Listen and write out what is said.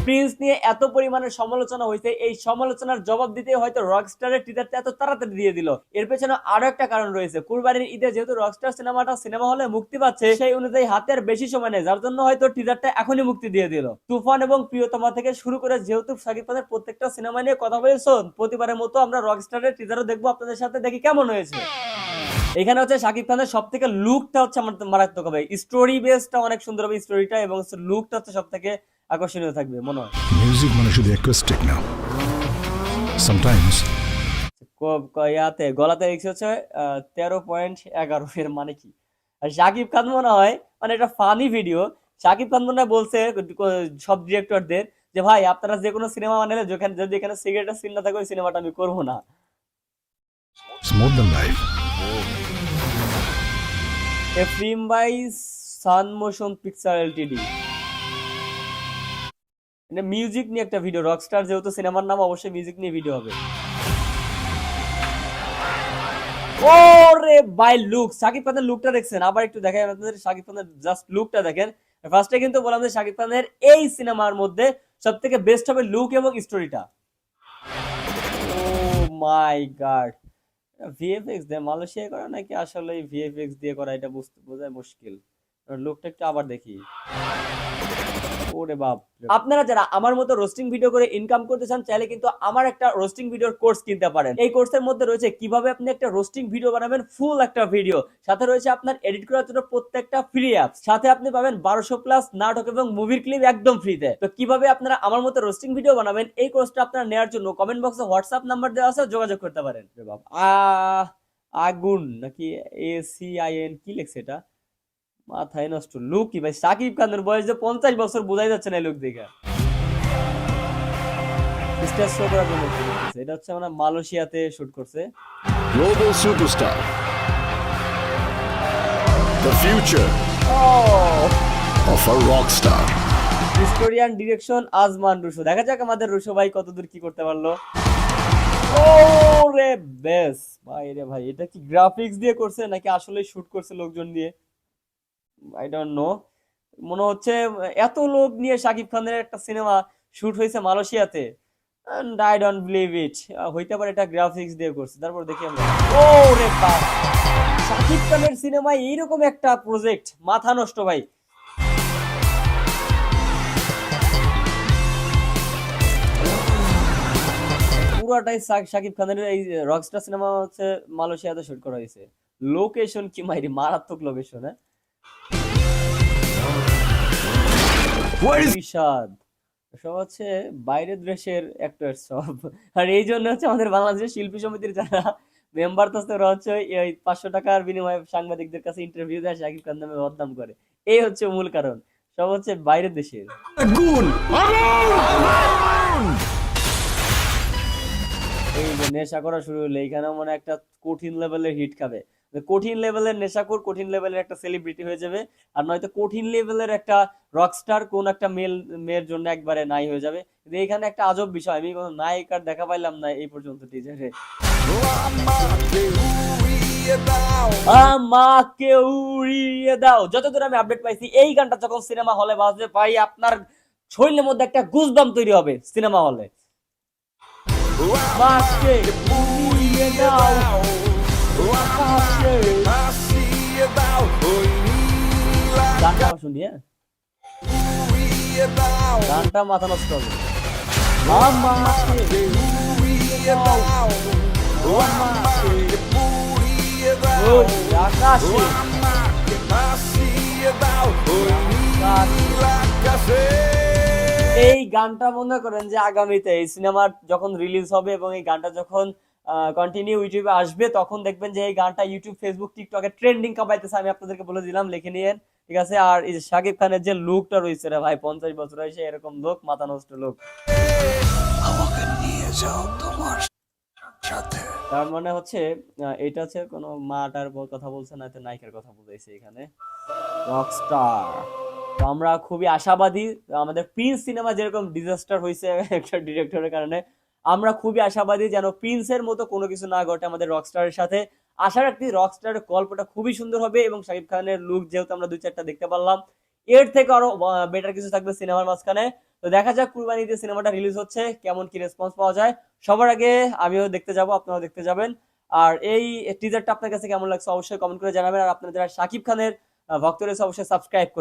Prince নিয়ে এত পরিমাণের সমালোচনা হয়েছে, এই সমালোচনার জবাব দিতে হয়তো রকস্টারের টিজারটা এত তাড়াতাড়ি দিয়ে দিল। এর পেছনে আরো একটা কারণ রয়েছে, কুরবানির ঈদে যেহেতু রকস্টার সিনেমাটা সিনেমা হলে মুক্তি পাচ্ছে, সেই অনুযায়ী হাতে আর বেশি সময় নেই, যার জন্য হয়তো টিজারটা এখনই মুক্তি দিয়ে দিল। তুফান এবং প্রিয়তমা থেকে শুরু করে যেহেতু শাকিব খানের প্রত্যেকটা সিনেমা নিয়ে কথা বলেছো, প্রতিবারের মতো আমরা রকস্টারের টিজারও দেখবো আপনাদের সাথে, দেখি কেমন হয়েছে। এখানে হচ্ছে শাকিব খানের সব থেকে লুকটা হচ্ছে আমার মারাত্মক হবে, স্টোরি বেসটা অনেক সুন্দর হবে স্টোরিটা, এবং লুকটা হচ্ছে সব থেকে আকর্ষণীয় থাকবে মনে হয়। মিউজিক মানে শুধু অ্যাকোস্টিক না, সামটাইমস ইয়াতে গলাতে লিখছে হচ্ছে 13.11, এর মানে কি? আর শাকিব খান মনে হয়, মানে এটা ফানি ভিডিও, শাকিব খান মনে হয় বলছে সব ডিরেক্টরদের যে ভাই আপনারা যে কোনো সিনেমা বানালে যেখানে যদি এখানে সিগারেটের সিন না থাকে ওই সিনেমাটা আমি করবো না। More than life. A film by Sun Motion Picture LTD. মানে মিউজিক নিয়ে একটা ভিডিও, রকস্টার যেহেতু সিনেমার নাম, অবশ্যই মিউজিক নিয়ে ভিডিও হবে। ওরে ভাই লুক, শাকিব খানের লুকটা দেখছেন? আবার একটু দেখাই আপনাদের শাকিব খানের জাস্ট লুকটা দেখেন। ফার্স্টে কিন্তু বললাম যে শাকিব খানের এই সিনেমার মধ্যে সবথেকে বেস্ট হবে লুক এবং স্টোরিটা। ও মাই গড, ভিএফএক্স দিয়ে মালয়েশিয়া করা নাকি আসলে ভিএফএক্স দিয়ে করা, এটা বোঝা মুশকিল। লুকটা একটু আবার দেখি। ওরে বাপ, আপনারা যারা আমার মতো রোস্টিং ভিডিও করে ইনকাম করতে চান, চাইলে কিন্তু আমার একটা রোস্টিং ভিডিওর কোর্স কিনতে পারেন। এই কোর্সের মধ্যে রয়েছে কিভাবে আপনি একটা রোস্টিং ভিডিও বানাবেন, ফুল একটা ভিডিও, সাথে রয়েছে আপনার এডিট করার জন্য প্রত্যেকটা ফ্রি অ্যাপস, সাথে আপনি পাবেন 1200 প্লাস নাটক এবং মুভির ক্লিপ একদম ফ্রিতে। তো কিভাবে আপনারা আমার মতো রোস্টিং ভিডিও বানাবেন, এই কোর্সটা আপনারা নেওয়ার জন্য কমেন্ট বক্সে হোয়াটসঅ্যাপ নাম্বার দেওয়া আছে, যোগাযোগ করতে পারেন। আগুন নাকি ACIN কি লেখছে এটা, মাথায় নষ্ট। লুক কি ভাই, শাকিব খানের বয়স যে 50 বছর, বোঝাই যাচ্ছে না এই লুক দেখে। স্টেজ শো করার জন্য এটা হচ্ছে মানে মালয়েশিয়াতে শুট করছে। Global superstar, the future of a rockstar. Historian direction Azman Rusho, দেখা যাক আমাদের রুশো ভাই কতদূর কি করতে পারলো। ও রে বেস ভাই রে ভাই, এটা কি গ্রাফিক্স দিয়ে করছে নাকি আসলে শুট করছে লোকজন দিয়ে, আই ডোন্ট নো। মনে হচ্ছে এত লোক নিয়ে শাকিব খানের একটা সিনেমা শুট হয়েছে মালয়েশিয়াতে, and I don't believe it. হইতে পারে এটা গ্রাফিক্স দিয়ে করছে। তারপর দেখি আমরা, ও রে বাপ, শাকিব খানের সিনেমায় এইরকম একটা প্রজেক্ট, মাথা নষ্ট ভাই। পুরাটাই শাকিব খানের এই রকস্টার সিনেমা হচ্ছে মালয়েশিয়াতে শুট করা হয়েছে। লোকেশন কি মাইরি, মারাত্মক লোকেশন। হ্যাঁ, বিষাদ সব হচ্ছে বাইরের দেশের অ্যাক্টর সব। আর এই জন্য হচ্ছে আমাদের বাংলাদেশের শিল্পী সমিতির যারা মেম্বার আছে ওরা হচ্ছে এই 500 টাকার বিনিময়ে সাংবাদিকদের কাছে ইন্টারভিউ দেয়, শাকিব খান নামে বদনাম করে। এই হচ্ছে মূল কারণ, সব হচ্ছে বাইরের দেশের। এই যে নেশা করা শুরু হলো, এখানে মানে একটা কঠিন লেভেলের হিট খাবে, কঠিন লেভেলের নেশাখোর, কঠিন লেভেলের একটা সেলিব্রিটি হয়ে যাবে, আর নয়তো কঠিন লেভেলের একটা রকস্টার কোন একটা মেয়ের জন্য একবারে নাই হয়ে যাবে। কিন্তু এখানে একটা আজব বিষয়, আমি কোনো নায়িকার দেখা পাইলাম না এই পর্যন্ত টিজারে। আমাকে উড়িয়ে দাও, যতদূর আমি আপডেট পাইছি এই গানটা যখন সিনেমা হলে বাজবে ভাই, আপনার শরীরের মধ্যে একটা গুজবাম তৈরি হবে সিনেমা হলে। আমাকে উড়িয়ে দাও, গানটা শুনি, হ্যাঁ গানটা মাথা নষ্ট হবে। আমাকে উড়িয়ে দাও, ওই আকাশে, এই গানটা মনে করেন যে আগামীতে এই সিনেমার যখন রিলিজ হবে এবং এই গানটা যখন কন্টিনিউ ইউটিউবে আসবে, তখন দেখবেন যে এই গানটা ইউটিউব, ফেসবুক, টিকটকে ট্রেন্ডিং কামাইতেছে। আমি আপনাদেরকে বলে দিলাম, লিখে নিয়েন, ঠিক আছে? আর এই যে শাকিব খানের যে লুকটা রয়েছে রে ভাই, 50 বছর হয়েছে এরকম লোক, মাথা নষ্ট লোক। আমাকে নিয়ে যাও তোমার সাথে। তার মানে হচ্ছে এটা হচ্ছে কোনো মাটার কথা বলছে না, নায়িকার কথা বলতেছে এখানে। রকস্টার, তো আমরা খুবই আশাবাদী। আমাদের প্রিন্স সিনেমা যেরকম ডিজাস্টার হয়েছে একটা ডিরেক্টরের কারণে, আমরা খুবই আশাবাদী যেন প্রিন্সের মতো কোনো কিছু না ঘটে আমাদের রকস্টারের সাথে। আশা রাখছি রকস্টারের গল্পটা খুবই সুন্দর হবে, এবং শাকিব খানের লুক যেহেতু আমরা 2-4টা দেখতে পারলাম, এর থেকে আরো বেটার কিছু থাকবে সিনেমার মাঝখানে। তো দেখা যাক কুরবানি ঈদে সিনেমাটা রিলিজ হচ্ছে কেমন কি রেসপন্স পাওয়া যায়। সবার আগে আমিও দেখতে যাব, আপনারাও দেখতে যাবেন। আর এই টিজারটা আপনার কাছে কেমন লাগছে অবশ্যই কমেন্ট করে জানাবেন। আর আপনারা যারা শাকিব খানের ভক্ত রয়েছে অবশ্যই সাবস্ক্রাইব করবেন।